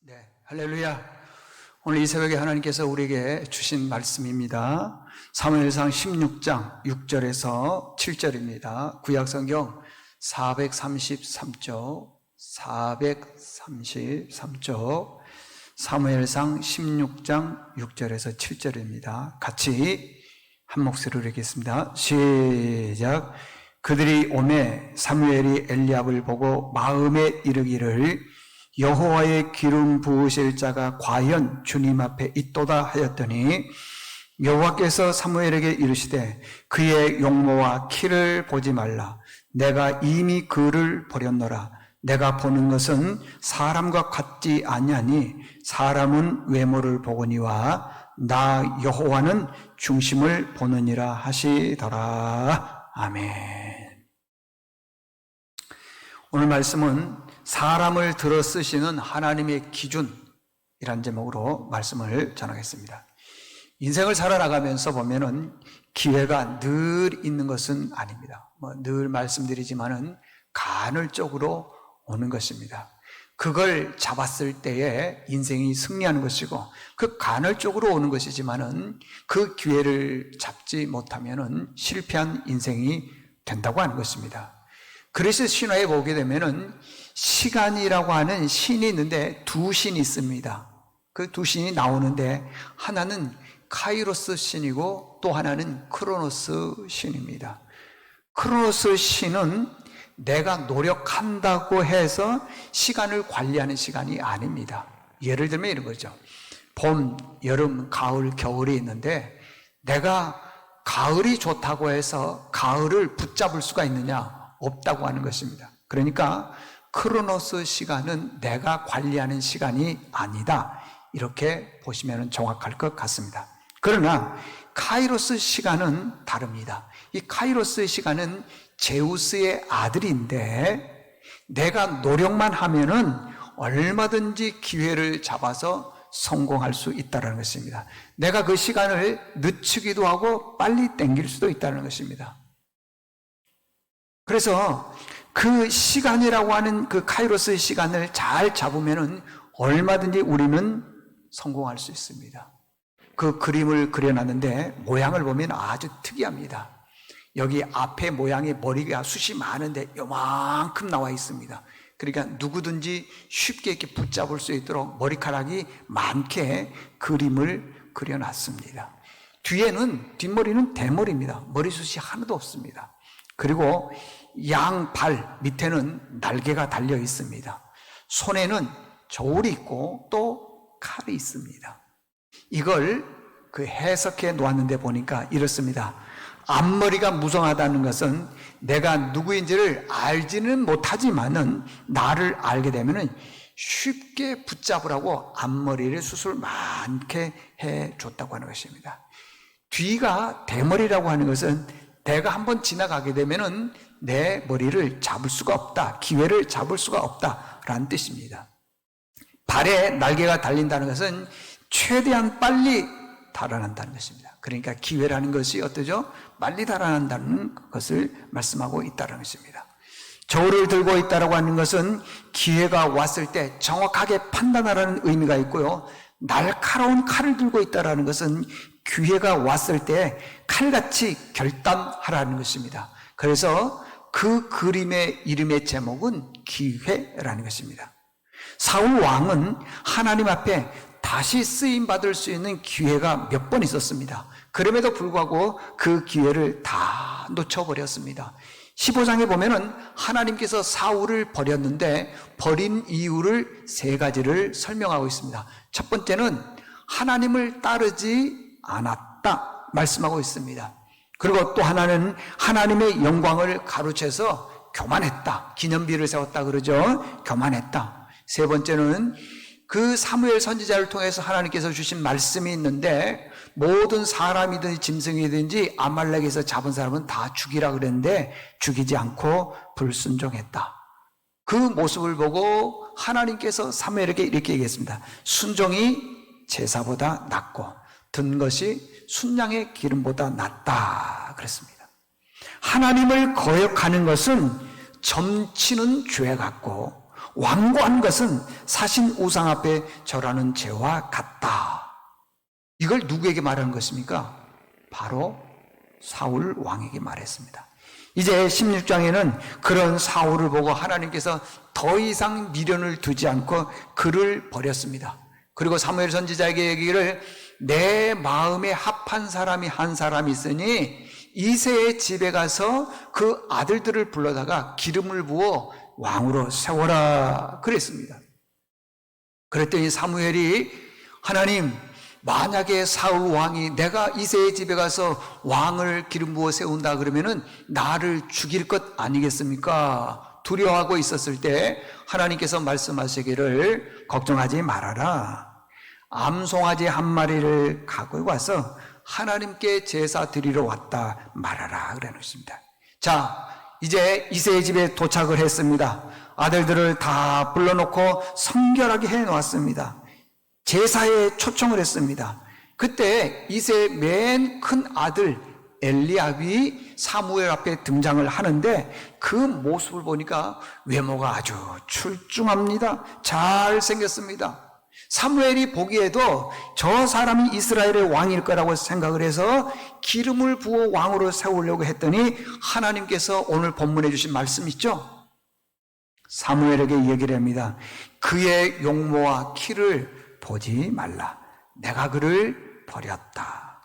네, 할렐루야. 오늘 이 새벽에 하나님께서 우리에게 주신 말씀입니다. 사무엘상 16장 6절에서 7절입니다. 구약성경 433쪽, 사무엘상 16장 6절에서 7절입니다. 같이 한 목소리로 읽겠습니다. 시작. 그들이 오매 사무엘이 엘리압을 보고 마음에 이르기를 여호와의 기름 부으실 자가 과연 주님 앞에 있도다 하였더니 여호와께서 사무엘에게 이르시되 그의 용모와 키를 보지 말라. 내가 이미 그를 버렸노라. 내가 보는 것은 사람과 같지 아니하니 사람은 외모를 보거니와 나 여호와는 중심을 보느니라 하시더라. 아멘. 오늘 말씀은 사람을 들어 쓰시는 하나님의 기준이란 제목으로 말씀을 전하겠습니다. 인생을 살아나가면서 보면은 기회가 늘 있는 것은 아닙니다. 늘 말씀드리지만은 간헐적으로 오는 것입니다. 그걸 잡았을 때에 인생이 승리하는 것이고 그 간헐적으로 오는 것이지만은 그 기회를 잡지 못하면은 실패한 인생이 된다고 하는 것입니다. 그래서 신화에 보게 되면은 시간이라고 하는 신이 있는데 두 신이 있습니다. 그 두 신이 나오는데 하나는 카이로스 신이고 또 하나는 크로노스 신입니다. 크로노스 신은 내가 노력한다고 해서 시간을 관리하는 시간이 아닙니다. 예를 들면 이런 거죠. 봄, 여름, 가을, 겨울이 있는데 내가 가을이 좋다고 해서 가을을 붙잡을 수가 있느냐? 없다고 하는 것입니다. 그러니까 크로노스 시간은 내가 관리하는 시간이 아니다. 이렇게 보시면 정확할 것 같습니다. 그러나 카이로스 시간은 다릅니다. 이 카이로스 시간은 제우스의 아들인데 내가 노력만 하면은 얼마든지 기회를 잡아서 성공할 수 있다는 것입니다. 내가 그 시간을 늦추기도 하고 빨리 당길 수도 있다는 것입니다. 그래서 그 시간이라고 하는 그 카이로스의 시간을 잘 잡으면은 얼마든지 우리는 성공할 수 있습니다. 그 그림을 그려놨는데 모양을 보면 아주 특이합니다. 여기 앞에 모양의 머리가 숱이 많은데 요만큼 나와 있습니다. 그러니까 누구든지 쉽게 이렇게 붙잡을 수 있도록 머리카락이 많게 그림을 그려놨습니다. 뒷머리는 대머리입니다. 머리숱이 하나도 없습니다. 그리고 양발 밑에는 날개가 달려 있습니다. 손에는 저울이 있고 또 칼이 있습니다. 이걸 해석해 놓았는데 보니까 이렇습니다. 앞머리가 무성하다는 것은 내가 누구인지를 알지는 못하지만은 나를 알게 되면은 쉽게 붙잡으라고 앞머리를 수술 많게 해 줬다고 하는 것입니다. 뒤가 대머리라고 하는 것은 내가 한번 지나가게 되면은 내 머리를 잡을 수가 없다. 기회를 잡을 수가 없다라는 뜻입니다. 발에 날개가 달린다는 것은 최대한 빨리 달아난다는 것입니다. 그러니까 기회라는 것이 어떠죠? 빨리 달아난다는 것을 말씀하고 있다는 것입니다. 저울을 들고 있다고 하는 것은 기회가 왔을 때 정확하게 판단하라는 의미가 있고요. 날카로운 칼을 들고 있다는 것은 기회가 왔을 때 칼같이 결단하라는 것입니다. 그래서 그 그림의 이름의 제목은 기회라는 것입니다. 사울 왕은 하나님 앞에 다시 쓰임받을 수 있는 기회가 몇 번 있었습니다. 그럼에도 불구하고 그 기회를 다 놓쳐버렸습니다. 15장에 보면은 하나님께서 사울을 버렸는데 버린 이유를 세 가지를 설명하고 있습니다. 첫 번째는 하나님을 따르지 않았다 말씀하고 있습니다. 그리고 또 하나는 하나님의 영광을 가로채서 교만했다. 기념비를 세웠다 그러죠. 교만했다. 세 번째는 그 사무엘 선지자를 통해서 하나님께서 주신 말씀이 있는데 모든 사람이든 짐승이든지 아말렉에서 잡은 사람은 다 죽이라 그랬는데 죽이지 않고 불순종했다. 그 모습을 보고 하나님께서 사무엘에게 이렇게 얘기했습니다. 순종이 제사보다 낫고 든 것이 순양의 기름보다 낫다 그랬습니다. 하나님을 거역하는 것은 점치는 죄 같고 완고한 것은 사신 우상 앞에 절하는 죄와 같다. 이걸 누구에게 말하는 것입니까? 바로 사울 왕에게 말했습니다. 이제 16장에는 그런 사울을 보고 하나님께서 더 이상 미련을 두지 않고 그를 버렸습니다. 그리고 사무엘 선지자에게 얘기를 내 마음에 합한 사람이 한 사람이 있으니 이새의 집에 가서 그 아들들을 불러다가 기름을 부어 왕으로 세워라 그랬습니다. 그랬더니 사무엘이 하나님 만약에 사울 왕이 내가 이새의 집에 가서 왕을 기름 부어 세운다 그러면은 나를 죽일 것 아니겠습니까? 두려워하고 있었을 때 하나님께서 말씀하시기를 걱정하지 말아라. 암송아지 한 마리를 갖고 와서 하나님께 제사 드리러 왔다 말하라 그러는 것입니다. 자, 이제 이새의 집에 도착을 했습니다. 아들들을 다 불러놓고 성결하게 해놓았습니다. 제사에 초청을 했습니다. 그때 이새의 맨 큰 아들 엘리압이 사무엘 앞에 등장을 하는데 그 모습을 보니까 외모가 아주 출중합니다. 잘생겼습니다. 사무엘이 보기에도 저 사람이 이스라엘의 왕일 거라고 생각을 해서 기름을 부어 왕으로 세우려고 했더니 하나님께서 오늘 본문에 주신 말씀 있죠? 사무엘에게 얘기를 합니다. 그의 용모와 키를 보지 말라. 내가 그를 버렸다.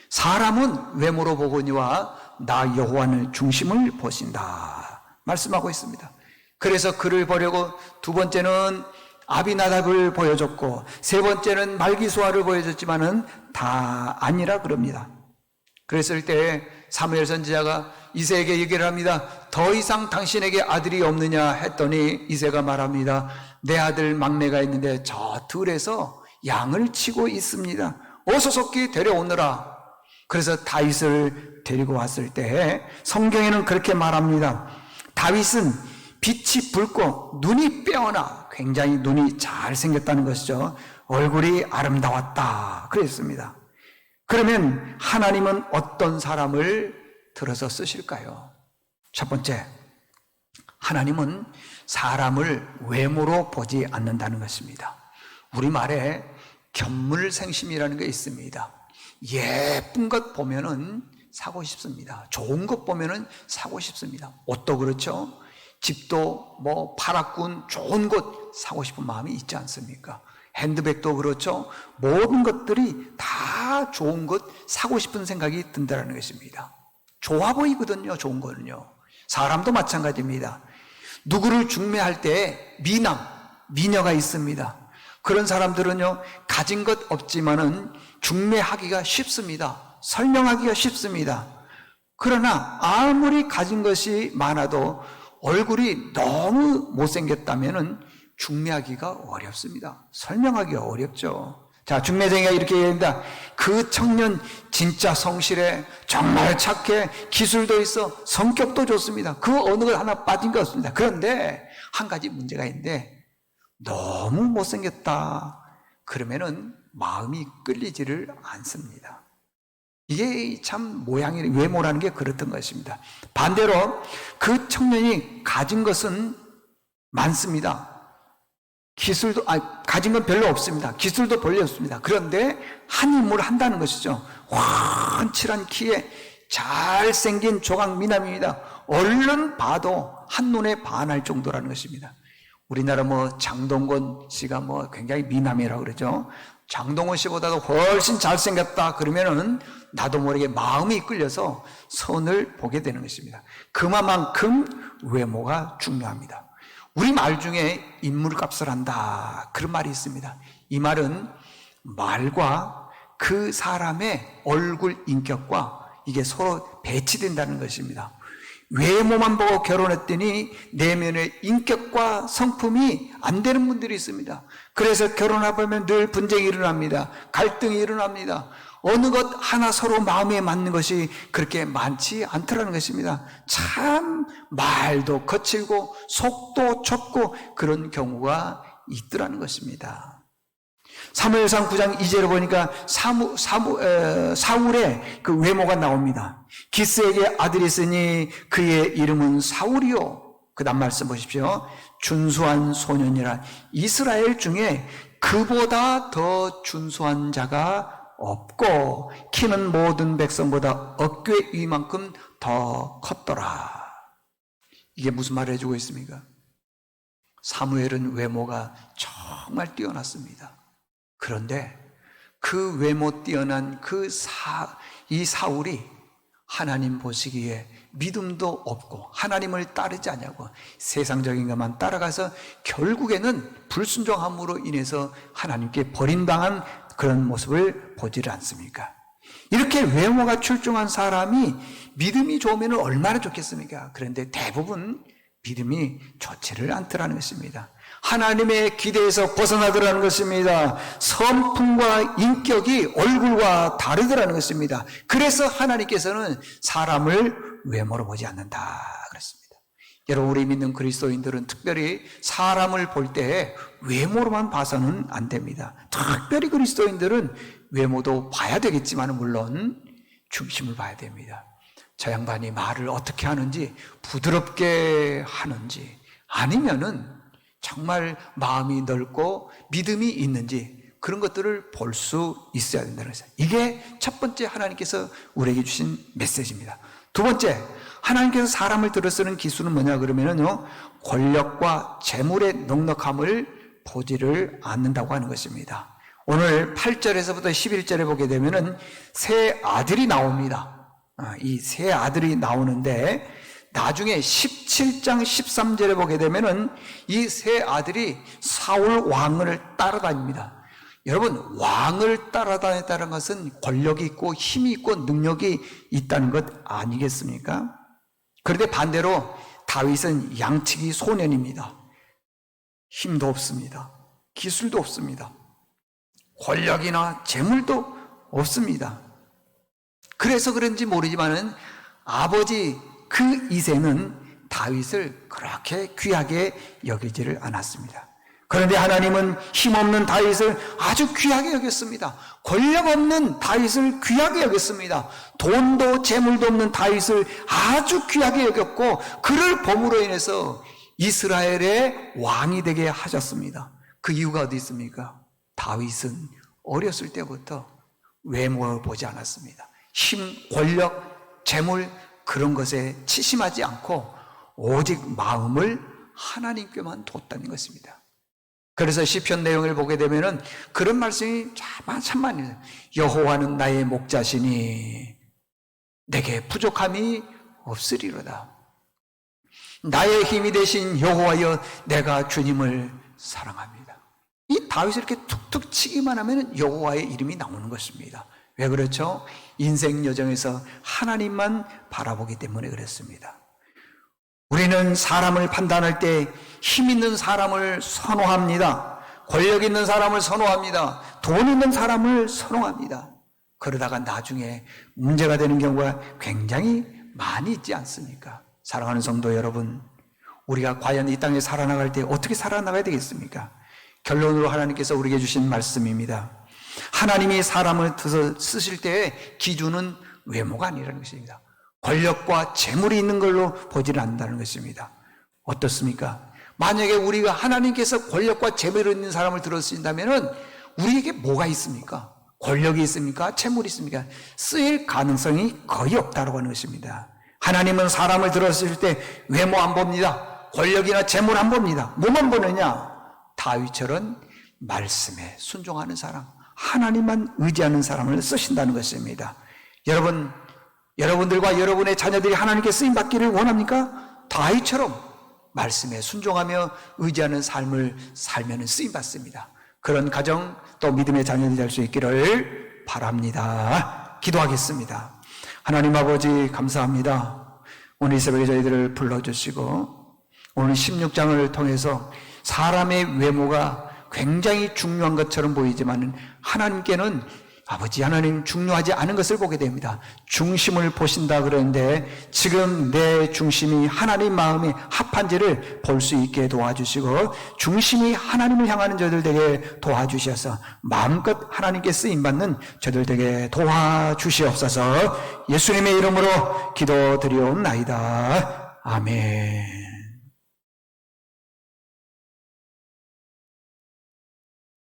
사람은 외모로 보거니와 나 여호와는 중심을 보신다 말씀하고 있습니다. 그래서 그를 버리고 두 번째는 아비나답을 보여줬고 세 번째는 말기수아를 보여줬지만은 다 아니라 그럽니다. 그랬을 때 사무엘 선지자가 이새에게 얘기를 합니다. 더 이상 당신에게 아들이 없느냐 했더니 이새가 말합니다. 내 아들 막내가 있는데 저 들에서 양을 치고 있습니다. 어서 속히 데려오너라. 그래서 다윗을 데리고 왔을 때 성경에는 그렇게 말합니다. 다윗은 빛이 붉고 눈이 빼어나 굉장히 눈이 잘생겼다는 것이죠. 얼굴이 아름다웠다 그랬습니다. 그러면 하나님은 어떤 사람을 들어서 쓰실까요? 첫 번째, 하나님은 사람을 외모로 보지 않는다는 것입니다. 우리말에 견물생심이라는 게 있습니다. 예쁜 것 보면은 사고 싶습니다. 좋은 것 보면은 사고 싶습니다. 옷도 그렇죠. 집도 뭐 파랗군 좋은 곳 사고 싶은 마음이 있지 않습니까? 핸드백도 그렇죠. 모든 것들이 다 좋은 것 사고 싶은 생각이 든다는 것입니다. 좋아 보이거든요. 좋은 거는요. 사람도 마찬가지입니다. 누구를 중매할 때 미녀가 있습니다. 그런 사람들은요 가진 것 없지만은 중매하기가 쉽습니다. 설명하기가 쉽습니다. 그러나 아무리 가진 것이 많아도 얼굴이 너무 못생겼다면은 중매하기가 어렵습니다. 설명하기가 어렵죠. 자, 중매쟁이가 이렇게 얘기합니다. 그 청년 진짜 성실해, 정말 착해, 기술도 있어, 성격도 좋습니다. 그 어느 것 하나 빠진 거 없습니다. 그런데 한 가지 문제가 있는데 너무 못생겼다. 그러면은 마음이 끌리지를 않습니다. 이게 참 외모라는 게 그렇던 것입니다. 반대로 그 청년이 가진 것은 많습니다. 가진 건 별로 없습니다. 기술도 별로 없습니다. 그런데 한 임무를 한다는 것이죠. 훤칠한 키에 잘생긴 조각 미남입니다. 얼른 봐도 한눈에 반할 정도라는 것입니다. 우리나라 장동건 씨가 굉장히 미남이라고 그러죠. 장동건 씨보다도 훨씬 잘생겼다 그러면은 나도 모르게 마음이 끌려서 선을 보게 되는 것입니다. 그만큼 외모가 중요합니다. 우리 말 중에 인물값을 한다 그런 말이 있습니다. 이 말은 말과 그 사람의 얼굴 인격과 이게 서로 배치된다는 것입니다. 외모만 보고 결혼했더니 내면의 인격과 성품이 안 되는 분들이 있습니다. 그래서 결혼해보면 늘 분쟁이 일어납니다. 갈등이 일어납니다. 어느 것 하나 서로 마음에 맞는 것이 그렇게 많지 않더라는 것입니다. 참 말도 거칠고 속도 좁고 그런 경우가 있더라는 것입니다. 사무엘상 9장 2절을 보니까 사울의 그 외모가 나옵니다. 기스에게 아들이 있으니 그의 이름은 사울이요. 그 다음 말씀 보십시오. 준수한 소년이라. 이스라엘 중에 그보다 더 준수한 자가 없고 키는 모든 백성보다 어깨 위만큼 더 컸더라. 이게 무슨 말을 해주고 있습니까? 사무엘은 외모가 정말 뛰어났습니다. 그런데 그 외모 뛰어난 이 사울이 하나님 보시기에 믿음도 없고 하나님을 따르지 않냐고 세상적인 것만 따라가서 결국에는 불순종함으로 인해서 하나님께 버림당한 그런 모습을 보지를 않습니까? 이렇게 외모가 출중한 사람이 믿음이 좋으면 얼마나 좋겠습니까? 그런데 대부분 믿음이 좋지를 않더라는 것입니다. 하나님의 기대에서 벗어나더라는 것입니다. 성품과 인격이 얼굴과 다르더라는 것입니다. 그래서 하나님께서는 사람을 외모로 보지 않는다 그랬습니다. 여러분, 우리 믿는 그리스도인들은 특별히 사람을 볼 때 외모로만 봐서는 안 됩니다. 특별히 그리스도인들은 외모도 봐야 되겠지만 물론 중심을 봐야 됩니다. 저 양반이 말을 어떻게 하는지, 부드럽게 하는지, 아니면은 정말 마음이 넓고 믿음이 있는지 그런 것들을 볼 수 있어야 된다는 것이죠. 이게 첫 번째 하나님께서 우리에게 주신 메시지입니다. 두 번째, 하나님께서 사람을 들어 쓰는 기술은 뭐냐 그러면은요, 권력과 재물의 넉넉함을 보지를 않는다고 하는 것입니다. 오늘 8절에서부터 11절에 보게 되면은 세 아들이 나옵니다. 이 세 아들이 나오는데 나중에 17장 13절에 보게 되면은 이 세 아들이 사울 왕을 따라다닙니다. 여러분, 왕을 따라다녔다는 것은 권력이 있고 힘이 있고 능력이 있다는 것 아니겠습니까? 그런데 반대로 다윗은 양치기 소년입니다. 힘도 없습니다. 기술도 없습니다. 권력이나 재물도 없습니다. 그래서 그런지 모르지만은 아버지 그 이세는 다윗을 그렇게 귀하게 여기지를 않았습니다. 그런데 하나님은 힘없는 다윗을 아주 귀하게 여겼습니다. 권력 없는 다윗을 귀하게 여겼습니다. 돈도 재물도 없는 다윗을 아주 귀하게 여겼고 그를 범으로 인해서 이스라엘의 왕이 되게 하셨습니다. 그 이유가 어디 있습니까? 다윗은 어렸을 때부터 외모를 보지 않았습니다. 힘, 권력, 재물 그런 것에 치심하지 않고 오직 마음을 하나님께만 뒀다는 것입니다. 그래서 시편 내용을 보게 되면은 그런 말씀이 참 많이 있어요. 여호와는 나의 목자시니 내게 부족함이 없으리로다. 나의 힘이 되신 여호와여 내가 주님을 사랑합니다. 이 다윗이 이렇게 툭툭 치기만 하면 여호와의 이름이 나오는 것입니다. 왜 그렇죠? 인생 여정에서 하나님만 바라보기 때문에 그렇습니다. 우리는 사람을 판단할 때 힘 있는 사람을 선호합니다. 권력 있는 사람을 선호합니다. 돈 있는 사람을 선호합니다. 그러다가 나중에 문제가 되는 경우가 굉장히 많이 있지 않습니까? 사랑하는 성도 여러분, 우리가 과연 이 땅에 살아나갈 때 어떻게 살아나가야 되겠습니까? 결론으로 하나님께서 우리에게 주신 말씀입니다. 하나님이 사람을 쓰실 때의 기준은 외모가 아니라는 것입니다. 권력과 재물이 있는 걸로 보지를 않는다는 것입니다. 어떻습니까? 만약에 우리가 하나님께서 권력과 재물이 있는 사람을 들어쓰신다면 우리에게 뭐가 있습니까? 권력이 있습니까? 재물이 있습니까? 쓰일 가능성이 거의 없다고 하는 것입니다. 하나님은 사람을 들어쓰실 때 외모 안 봅니다. 권력이나 재물 안 봅니다. 뭐만 보느냐? 다윗처럼 말씀에 순종하는 사람, 하나님만 의지하는 사람을 쓰신다는 것입니다. 여러분들과 여러분의 자녀들이 하나님께 쓰임받기를 원합니까? 다윗처럼 말씀에 순종하며 의지하는 삶을 살면 쓰임받습니다. 그런 가정 또 믿음의 자녀들이 될 수 있기를 바랍니다. 기도하겠습니다. 하나님 아버지 감사합니다. 오늘 이 새벽에 저희들을 불러주시고 오늘 16장을 통해서 사람의 외모가 굉장히 중요한 것처럼 보이지만 하나님께는 아버지 하나님 중요하지 않은 것을 보게 됩니다. 중심을 보신다 그러는데 지금 내 중심이 하나님 마음에 합한지를 볼 수 있게 도와주시고 중심이 하나님을 향하는 저들 되게 도와주셔서 마음껏 하나님께 쓰임받는 저들 되게 도와주시옵소서. 예수님의 이름으로 기도드리옵나이다. 아멘.